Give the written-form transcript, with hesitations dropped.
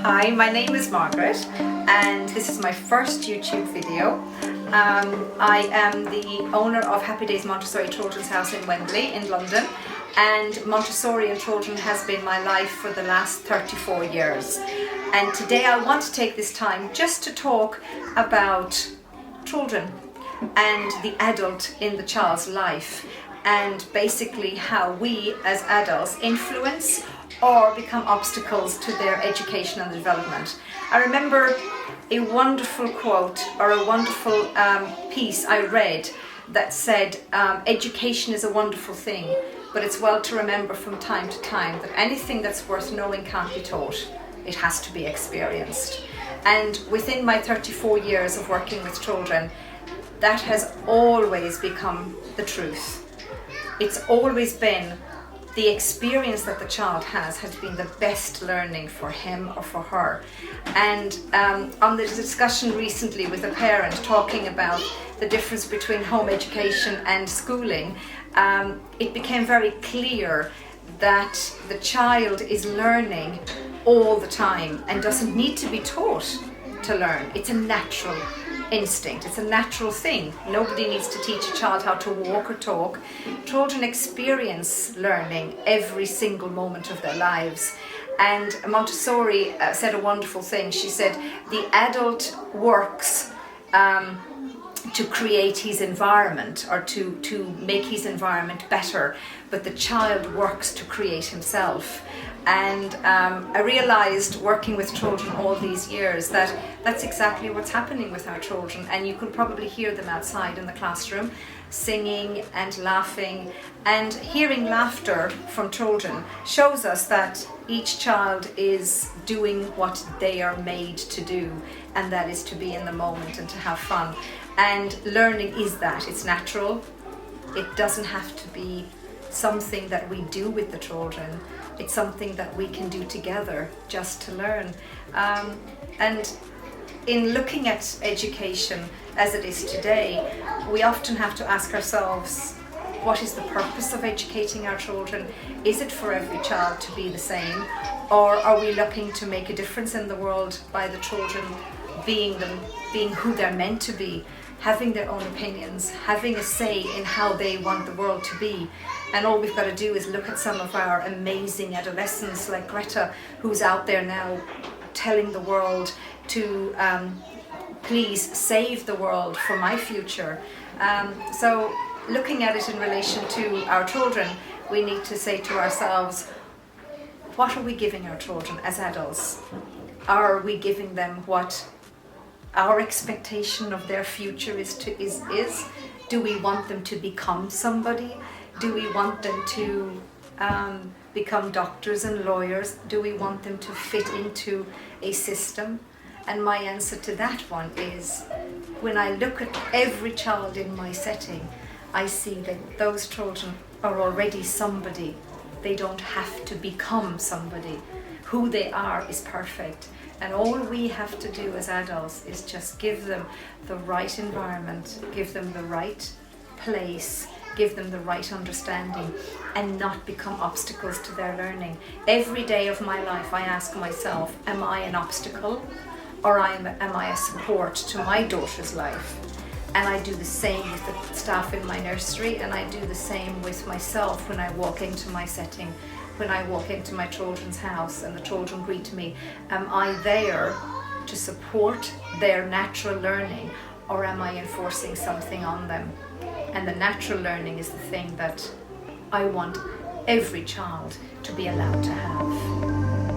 Hi, my name is Margaret and this is my first YouTube video. I am the owner of Happy Days Montessori Children's House in Wembley in London, and Montessori and children has been my life for the last 34 years. And today I want to take this time just to talk about children and the adult in the child's life, and basically how we as adults influence or become obstacles to their education and development. I remember a wonderful quote or a wonderful piece I read that said, education is a wonderful thing, but it's well to remember from time to time that anything that's worth knowing can't be taught. It has to be experienced. And within my 34 years of working with children, that has always become the truth. It's always been the experience that the child has been the best learning for him or for her. And on the discussion recently with a parent talking about the difference between home education and schooling, it became very clear that the child is learning all the time and doesn't need to be taught to learn. It's a natural instinct, it's a natural thing. Nobody needs to teach a child how to walk or talk. Children experience learning every single moment of their lives. And Montessori said a wonderful thing. She said the adult works to create his environment or to make his environment better, but the child works to create himself. And I realized working with children all these years that that's exactly what's happening with our children, and you can probably hear them outside in the classroom singing and laughing. And hearing laughter from children shows us that each child is doing what they are made to do, and that is to be in the moment and to have fun. And learning is that, it's natural. It doesn't have to be something that we do with the children. It's something that we can do together just to learn. And in looking at education as it is today, we often have to ask ourselves, what is the purpose of educating our children? Is it for every child to be the same? Or are we looking to make a difference in the world by the children being who they're meant to be, having their own opinions, having a say in how they want the world to be? And all we've got to do is look at some of our amazing adolescents like Greta, who's out there now telling the world to please save the world for my future. So looking at it in relation to our children, we need to say to ourselves, what are we giving our children as adults? Are we giving them what our expectation of their future is? Do we want them to become somebody? Do we want them to become doctors and lawyers? Do we want them to fit into a system? And my answer to that one is, when I look at every child in my setting, I see that those children are already somebody. They don't have to become somebody. Who they are is perfect. And all we have to do as adults is just give them the right environment, give them the right place, give them the right understanding, and not become obstacles to their learning. Every day of my life I ask myself, am I an obstacle or am I a support to my daughter's life? And I do the same with the staff in my nursery, and I do the same with myself when I walk into my setting. When I walk into my children's house and the children greet me, am I there to support their natural learning, or am I enforcing something on them? And the natural learning is the thing that I want every child to be allowed to have.